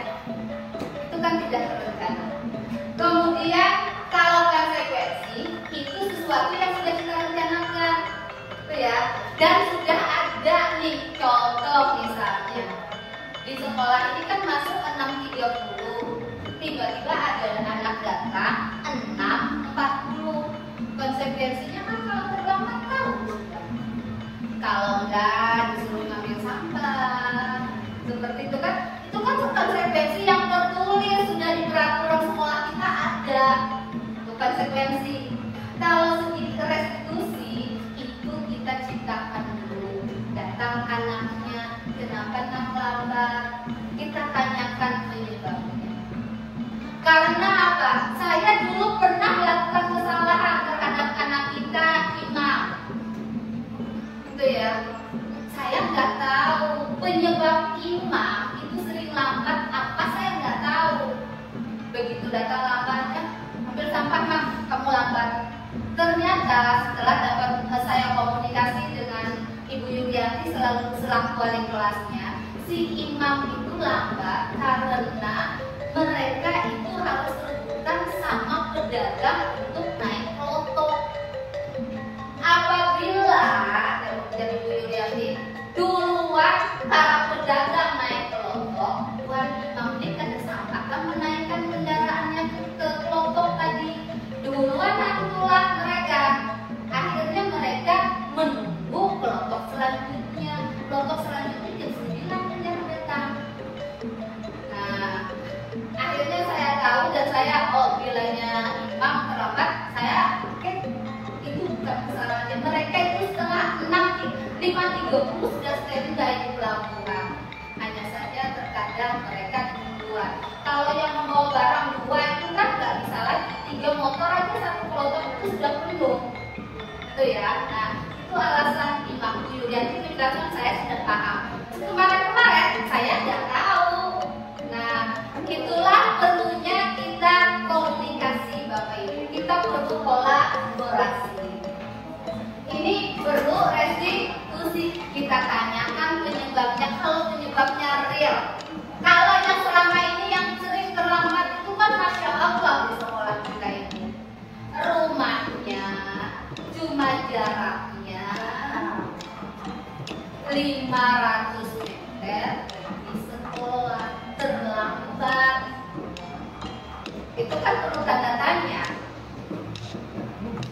Itu kan tidak terencana. Kemudian kalau konsekuensi itu sesuatu yang sudah kita rencanakan, gitu ya. Dan sudah ada nih contoh misalnya di sekolah ini kan masuk 6.30, tiba-tiba ada anak datang 6.40. Konsekuensinya kan kalau terlambat tahu. Kalau enggak disuruh ngambil sampah, seperti itu kan konsekuensi yang tertulis sudah di peraturan sekolah kita ada. Itu konsekuensi. Kalau segi restitusi itu kita ciptakan dulu. Datang anaknya, kenapa nak lambat? Kita tanyakan penyebabnya. Karena apa? Saya dulu pernah melakukan kesalahan terhadap anak kita, imam. Itu ya. Saya nggak tahu penyebab imam itu sering lambat apa, saya nggak tahu. Begitu datang lambatnya, ambil sampah Mak, kamu lambat. Ternyata setelah dapat saya komunikasi dengan Ibu Yulianti selaku wali kelasnya, si imam itu lambat karena mereka itu harus rebutan sama pedagang untuk naik loto. Apabila dari Bu Yulianti duluan para pedagang naik ke loto, wali imam ini kan kesempatan menaikkan kendaraannya ke loto tadi. Duluan itulah mereka. Akhirnya mereka menunggu kelompok selanjutnya. Kelompok selanjutnya jam 9 jam datang. Nah, akhirnya saya tahu dan saya bilanya imam terlambat, saya itu bukan kesalahannya. Mereka itu setengah 5.30 sudah standby di pelabuhan. Hanya saja terkadang mereka duluan. Kalau yang membawa barang dua itu kan nggak bisa lagi. 3 motor aja satu kelompok itu sudah penuh. Itu ya. Nah, itu alasan imam Yulianti menjelaskan, saya sudah paham. Kemarin saya nggak tahu. Nah, itulah perlunya kita komunikasi Bapak Ibu. Kita perlu kolaborasi. Ini perlu restitusi. Kita tanyakan penyebabnya. Kalau penyebabnya 5 jaraknya 500 meter di sekolah terlambat. Itu kan perlu tanda tanya.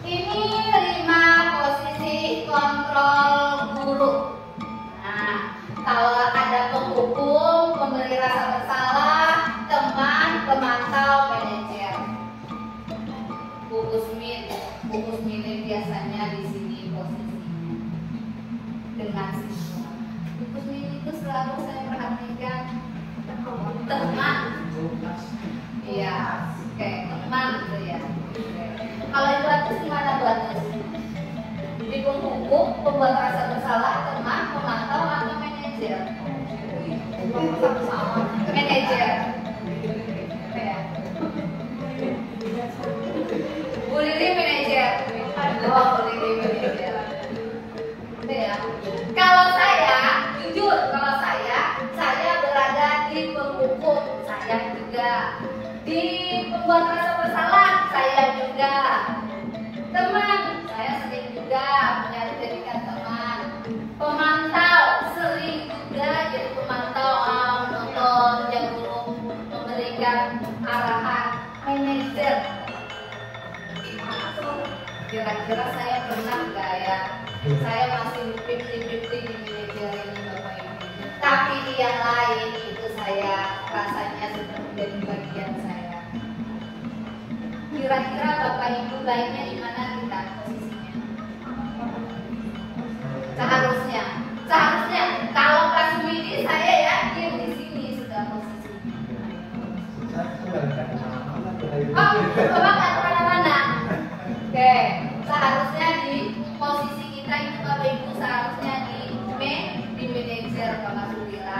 Ini 5 posisi kontrol guru. Nah, kalau ada penghukum, pemberi rasa bersalah, teman, pemantau, manajer. Bu Kusmin biasanya di sini posisinya dengan siswa. Bu Kusmin itu selalu saya perhatikan teman. Iya, kayak teman gitu ya. Kalau Ibu Atus gimana Bu Atus? Di penghukum, pembuat rasa bersalah, teman, pemantau, atau manajer? Sama-sama manajer. Bu Lili manajer. Oh, Bu Lili manajer. Ya. Kalau saya, jujur, kalau saya berada di penghukum, saya juga. Di pembuat rasa bersalah, saya juga. Teman, saya sering juga menjadikan teman. Pemantau, sering juga jadi pemantau, menonton, yang dulu memberikan arahan. Manajer, kira-kira saya pernah nggak ya? Saya masih 50-50 di manajer ini Bapak Ibu. Tapi di yang lain itu saya rasanya sudah menjadi bagian saya. Kira-kira Bapak Ibu baiknya di mana kita posisinya? Seharusnya kalau Pak Sumidi saya yakin di sini sudah posisinya. Oh, Bapak nggak kemana-mana. Oke, seharusnya di posisi kita itu Bapak Ibu seharusnya di manajer Bapak Sudira.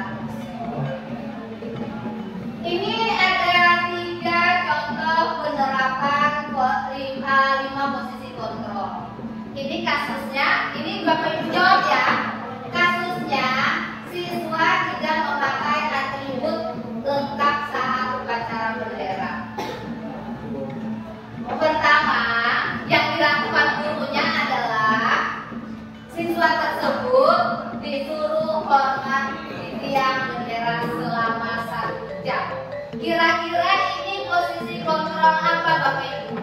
Ini ada 3 contoh penerapan 5 posisi kontrol. Ini kasusnya, ini Bapak Ibu jawab ya. Kasusnya siswa tidak memakai atribut lengkap saat upacara bendera. Pertama, yang dilakukan gurunya adalah siswa tersebut disuruh hormat di tiang bendera selama 1 jam. Kira-kira ini posisi kontrol apa Bapak Ibu?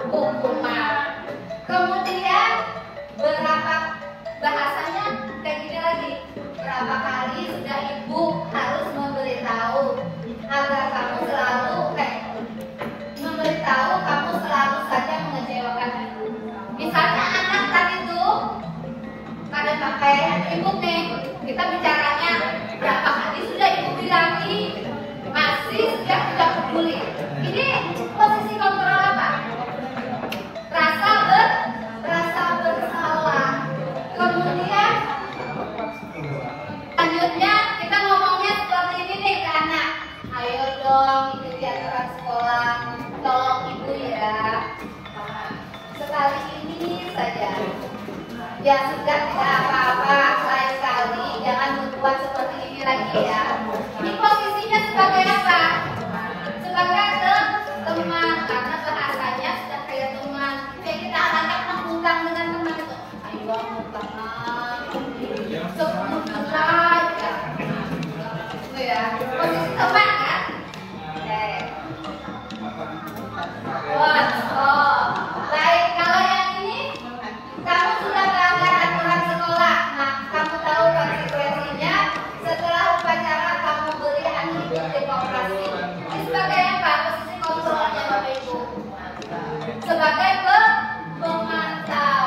Hukuman. Kemudian berapa bahasanya kayak gini lagi? Berapa kali sudah Ibu harus memberitahu agar kamu selalu memberitahu kamu selalu saja mengecewakan Ibu. Misalnya anak tadi tuh pada pakai Ibu nih, kita bicaranya berapa kali sudah Ibu bilangi, masih sudah tidak peduli. Ini posisi kontrol apa? Rasa bersalah. Kemudian lanjutnya kita ngomongnya seperti ini nih ke anak. Ayo dong ikuti aturan sekolah. Tolong Ibu ya. Sekali ini saja. Ya sudah tidak apa-apa. Lain kali jangan berbuat seperti ini lagi ya. Ini posisinya sebagai apa? Sebagai teman, karena bahasanya sudah kayak teman. Kayak kita anak mengundang dengan teman itu. Ayo teman, sebut saja. Itu ya. Posisi teman kan? Oke. Baik, kalau yang ini kamu sudah melanggar aturan sekolah. Nah, kamu tahu konsekuensinya. Setelah upacara kamu beri atribut demokrasi. Ini sebagai apa? Posisi kontrolnya Bapak Ibu. Sebagai pemantau.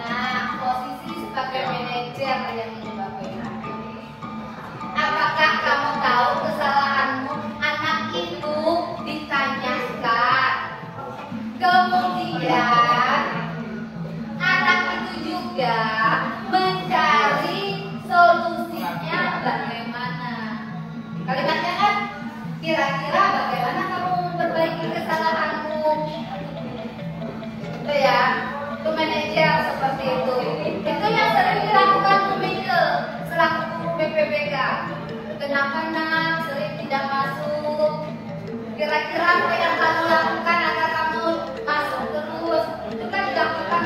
Nah, posisi sebagai manajer yang ini Bapak Ibu. Apakah kamu tahu kesalahanmu? Anak itu ditanyakan. Kemudian anak itu juga mencari solusinya bagaimana. Kalimatnya kan kira-kira bagaimana kamu memperbaiki kesalahanmu. Itu ya, itu manajer seperti itu. Itu yang sering dilakukan Bu Mika selaku BPBK. Kenapa nak sering tidak masuk? Kira-kira apa yang kamu lakukan agar kamu masuk terus? Itu kan dilakukan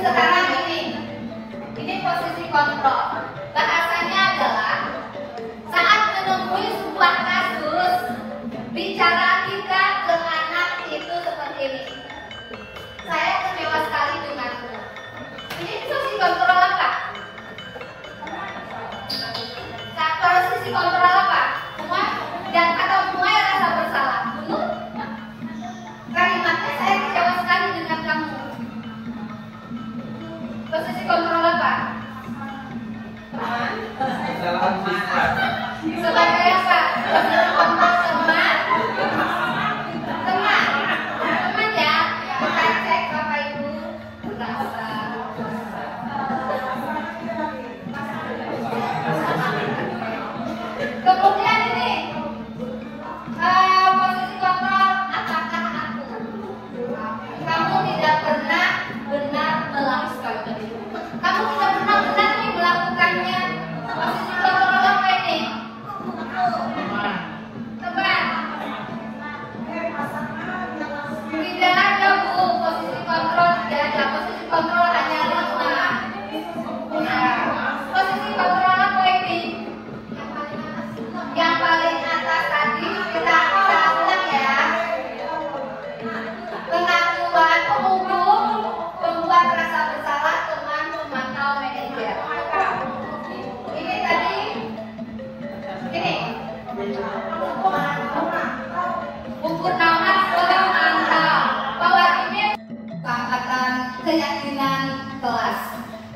sekarang ini posisi kontrol. Bahasanya adalah saat menemui sebuah kasus, bicara kita ke anak itu seperti ini. Saya kecewa sekali denganmu. Ini posisi kontrol apa? Posisi kontrol apa? Dan atau mulai rasa bersalah. Betul? Kalimatnya saya kecewa sekali dengan kamu. Posisi kontrol apa? Kesalahan sifat. Sebagai apa? Posisi kontrol teman. Teman ya. Kita cek Bapak Ibu. Berasa. Kemudian ini posisi kontrol, apakah aku? Kamu tidak pernah benar melakukan itu. Kamu tidak pernah benar nih melakukannya. Posisi kontrol apa ini? Teman. Tidak ada Bu, posisi kontrol tidak ada. Posisi kontrol hanya 5. Posisi kontrol apa ini? Yang paling atas tadi kita ulang ya. Pengakuan pemukul, pembuat rasa bersalah, teman, pemantau, manajer. Ini tadi, ini ukur nama, pemantau. Bahwa ini pangkatan keyakinan kelas.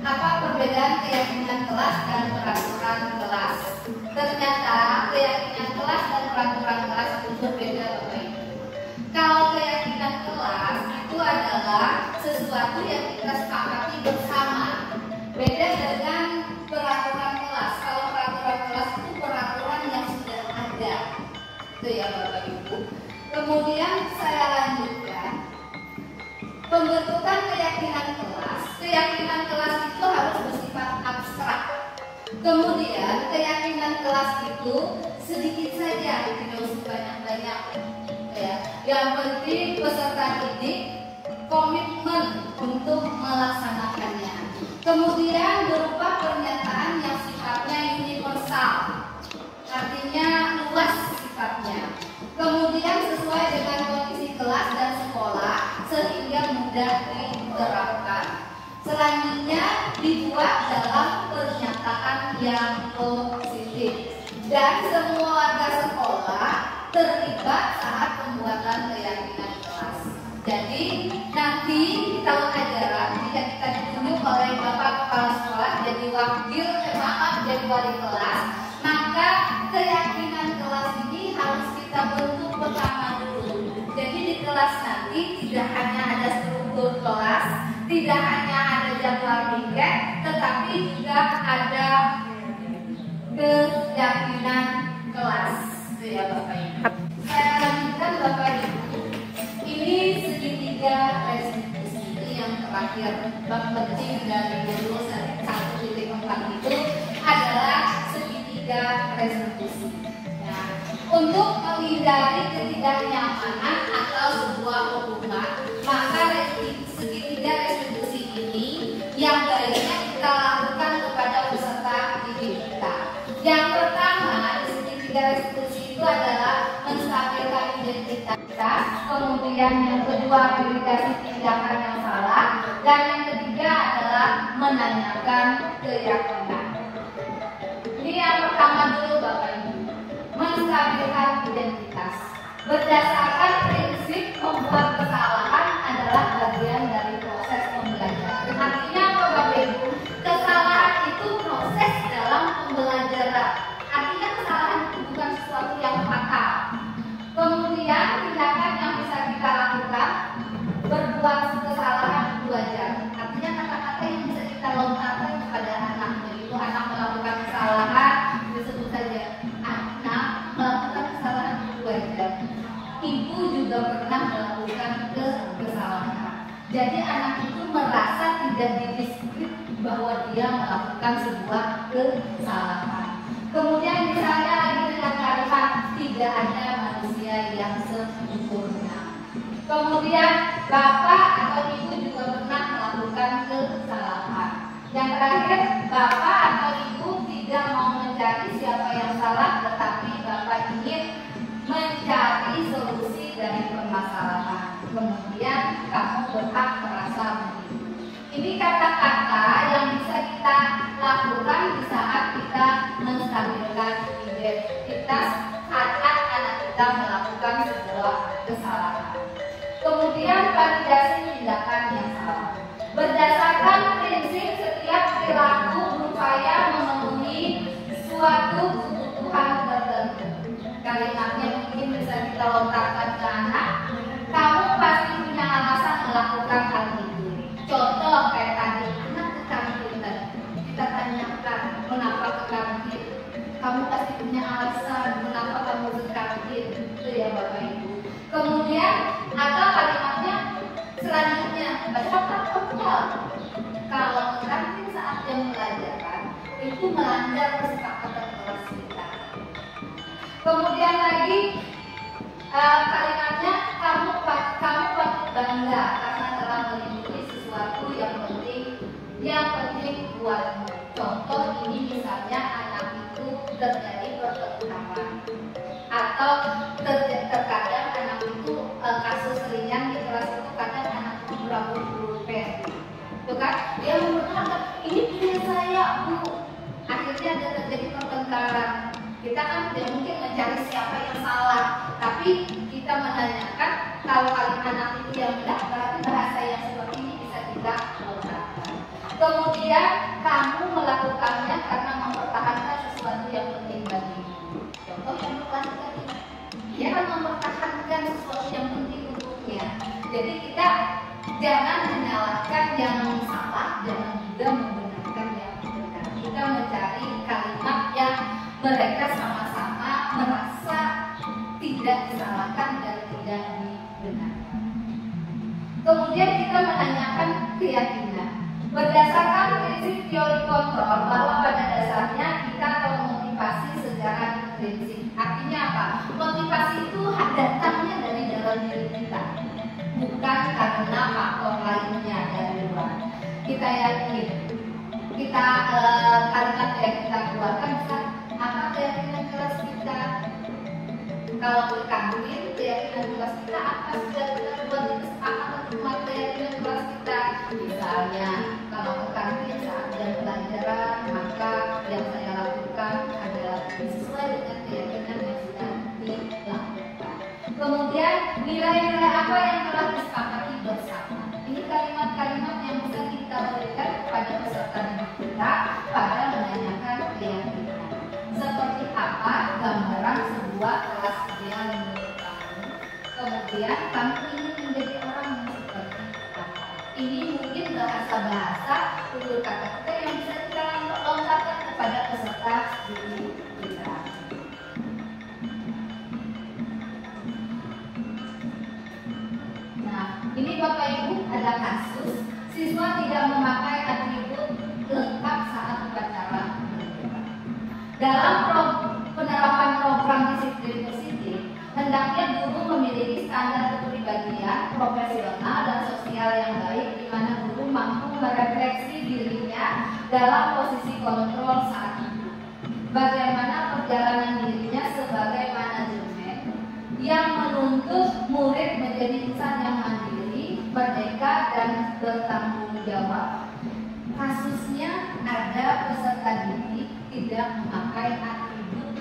Apa perbedaan keyakinan kelas dan peraturan kelas? Ternyata keyakinan kelas dan peraturan kelas itu berbeda, Bapak Ibu. Kalau keyakinan kelas itu adalah sesuatu yang kita sepakati bersama. Beda dengan peraturan kelas. Kalau peraturan kelas itu peraturan yang sudah ada. Itu ya Bapak Ibu. Kemudian saya lanjutkan. Pembentukan keyakinan kelas. Keyakinan kelas itu harus bersifat abstrak. Kemudian keyakinan kelas itu sedikit saja, tidak usah banyak-banyak. Ya. Yang penting peserta didik komitmen untuk melaksanakannya. Kemudian berupa pernyataan yang sifatnya universal, artinya luas sifatnya. Kemudian sesuai dengan kondisi kelas dan sekolah sehingga mudah diterapkan. Selanjutnya dibuat dalam pernyataan yang positif dan semua warga sekolah terlibat saat pembuatan keyakinan kelas. Jadi nanti di tahun ajaran jika kita ditunjuk oleh Bapak Kepala Sekolah jadi jadi wali kelas, maka keyakinan kelas ini harus kita bentuk pertama dulu. Jadi di kelas nanti tidak hanya ada struktur kelas, tidak hanya ada jadwal piket, tetapi juga ada keyakinan kelas. Itu ya Bapak Ibu. Saya lanjutkan Bapak Ibu. Ini segitiga restitusi itu yang terakhir. Bab penting dari dulu 1.4 itu adalah segitiga restitusi. Nah, untuk menghindari ketidaknyamanan atau sebuah hubungan, maka segitiga restitusi ini yang baiknya kita lakukan kepada peserta didik kita. Yang pertama di segitiga restitusi itu adalah menstabilkan identitas kita, kemudian yang kedua verifikasi tindakan yang salah, dan yang ketiga adalah menanyakan keyakinan. Ini yang pertama dulu Bapak Ibu, menstabilkan identitas. Berdasarkan prinsip membuat kesalahan adalah bagian dari proses pembelajaran. Artinya apa Bapak Ibu? Kesalahan itu proses dalam pembelajaran. Artinya kesalahan itu bukan sesuatu yang fatal. Kemudian tindakan yang bisa kita lakukan, berbuat kesalahan itu wajar. Artinya kata-kata yang bisa kita lontarkan kepada anak, begitu anak melakukan kesalahan, disebut saja anak melakukan kesalahan itu wajar. Ibu juga pernah melakukan kesalahan. Jadi anak itu merasa tidak didisiplin bahwa dia melakukan sebuah kesalahan. Kemudian misalnya lagi dengan kalimat tidak ada manusia yang sempurna. Kemudian bapak atau ibu juga pernah melakukan kesalahan. terakhir, Bapak atau Ibu tidak mau mencari siapa yang salah, tetapi Bapak ingin mencari solusi dari permasalahan. Kemudian kamu berhak merasa begitu. Ini kata-kata yang bisa kita lakukan di saat kita menstabilkan identitas saat anak kita melakukan sebuah kesalahan. Kemudian validasi tindakan yang salah. Berdasarkan prinsip setiap perilaku berupaya memenuhi suatu kebutuhan tertentu. Kalimatnya mungkin bisa kita lontarkan ke anak. Kamu pasti punya alasan melakukan hal itu. Contoh kayak tadi, anak ke kantin tadi. Kita tanyakan mengapa ke kantin. Kamu pasti punya alasan mengapa kamu ke kantin. Itu ya Bapak Ibu. Kemudian ada kalimatnya selanjutnya, baca. Kalau ke kantin saat jam pelajaran itu melanggar kesepakatan kelas kita. Kemudian lagi kalimatnya kamu patut bangga karena telah melindungi sesuatu yang penting buatmu. Contoh ini misalnya anak itu terjadi pertentangan atau terkadang anak itu kasus ringan di kelas itu kadang anak itu berambut pulpen, itu kan dia mengatakan ini punya saya Bu. Akhirnya ada terjadi pertengkaran. Kita kan tidak mungkin mencari siapa yang salah, tapi kita menanyakan kalau anak itu yang tidak berarti bahasa yang seperti ini bisa kita lakukan. Kemudian kamu melakukannya karena mempertahankan sesuatu yang penting bagimu. Contoh yang berkelas tadi, dia akan mempertahankan sesuatu yang penting untuknya. Jadi kita jangan menyalahkan yang salah, jangan juga membenarkan yang benar. Kita mencari kalimat yang mereka sama-sama merasa tidak disalahkan dan tidak dibenarkan. Kemudian kita menanyakan keyakinan. Berdasarkan prinsip teori kontrol bahwa pada dasarnya kita termotivasi secara intrinsik. Artinya apa? Motivasi itu datangnya dari dalam diri kita, bukan karena faktor lainnya dari luar. Kita yakin, kita kalimat yang kita keluarkan bisa apa keyakinan kelas kita. Kalau ke kantin, keyakinan kelas kita apa sudah kita buat itu apa cuma keyakinan kelas kita. Misalnya kalau ke kantin saat jam pelajaran, maka yang saya lakukan adalah sesuai dengan keyakinan yang sudah dilakukan. Kemudian nilai-nilai apa yang telah disepakati bersama. Ini kalimat-kalimat yang bisa kita berikan kepada peserta didik kita pada menanyakan keyakinan. Seperti apa gambaran sebuah kelas ideal menurut kamu? Kemudian kamu ingin menjadi orang yang seperti apa? Ini mungkin bahasa-bahasa tutur kata kita yang bisa kita lontarkan kepada peserta didik kita. Nah, ini Bapak Ibu ada kasus siswa tidak memakai atribut lengkap saat upacara. Dalam penerapan program disiplin positif, hendaknya guru memiliki standar kepribadian, profesional dan sosial yang baik, di mana guru mampu merefleksi dirinya dalam posisi kontrol saat itu. Bagaimana perjalanan dirinya sebagai manajemen yang menuntut murid menjadi insan yang mandiri, merdeka dan bertanggung jawab. Kasusnya ada peserta didik tidak memakai atribut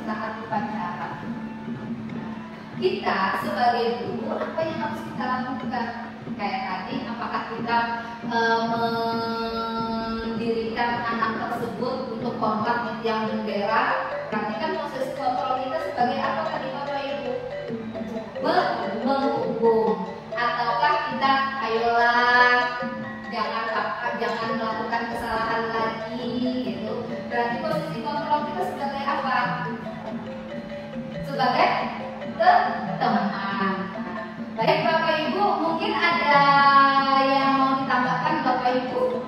saat upacara. Kita sebagai guru apa yang harus kita lakukan? Kayak tadi, apakah kita mendirikan anak tersebut untuk hormat yang bendera? Berarti kan proses kontrol kita sebagai apa tadi Bapak Ibu? Menghukum. Ataukah kita ayolah jangan melakukan kesalahan lagi gitu. Berarti posisi kontrol kita sebagai apa? Sebagai teman. Baik Bapak Ibu, mungkin ada yang mau ditambahkan Bapak Ibu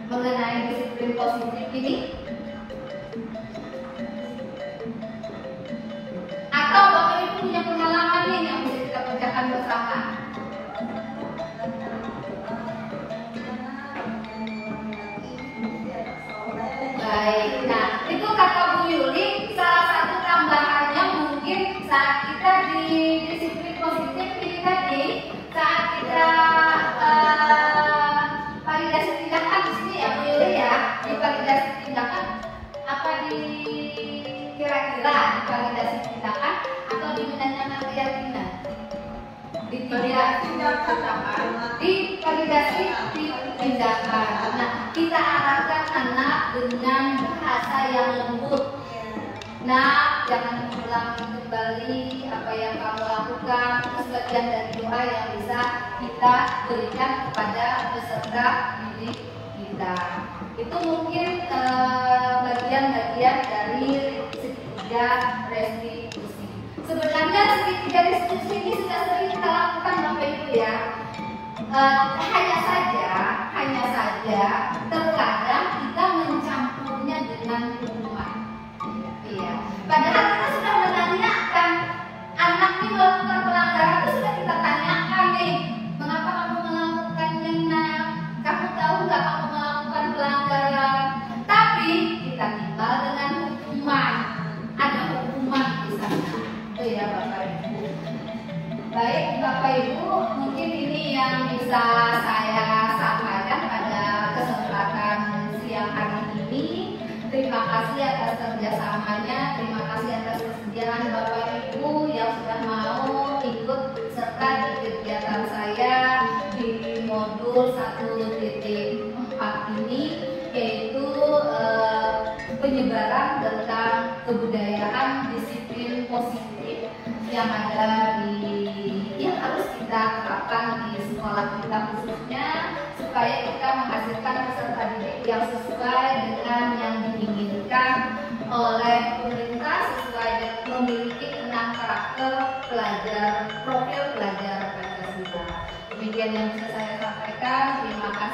mengenai disiplin positif ini? Atau Bapak Ibu punya pengalaman nih yang bisa kita bacakan bersama? divalidasi ditindakan. Nah, kita arahkan anak dengan bahasa yang lembut. Nah, jangan ulangi kembali apa yang kamu lakukan. Itu sebagian dari doa yang bisa kita berikan kepada peserta didik kita. Itu mungkin bagian-bagian dari segitiga restitusi. Sebenarnya segitiga restitusi ini sudah sering kita lakukan Bapak Ibu ya. Hanya saja terkadang kita mencampurnya dengan hukuman. Iya. Padahal kita sudah menanyakan anak ini melakukan pelanggaran, itu sudah kita tanyakan nih, mengapa kamu melakukannya nak? Kamu tahu nggak kamu melakukan pelanggaran? Tapi kita timbal dengan hukuman. Ada hukuman di sana. Itu ya Bapak Ibu. Baik Bapak Ibu, mungkin ini yang bisa saya sampaikan pada kesempatan siang hari ini. Terima kasih atas kerjasamanya, terima kasih atas kesediaan Bapak Ibu yang sudah mau ikut serta di kegiatan saya di modul 1.4 ini, yaitu penyebaran tentang kebudayaan disiplin positif yang ada yang harus kita terapkan di sekolah kita khususnya, supaya kita menghasilkan peserta didik yang sesuai dengan yang diinginkan oleh pemerintah, sesuai dengan memiliki 6 karakter profil pelajar Pancasila. Demikian yang bisa saya sampaikan. Terima kasih.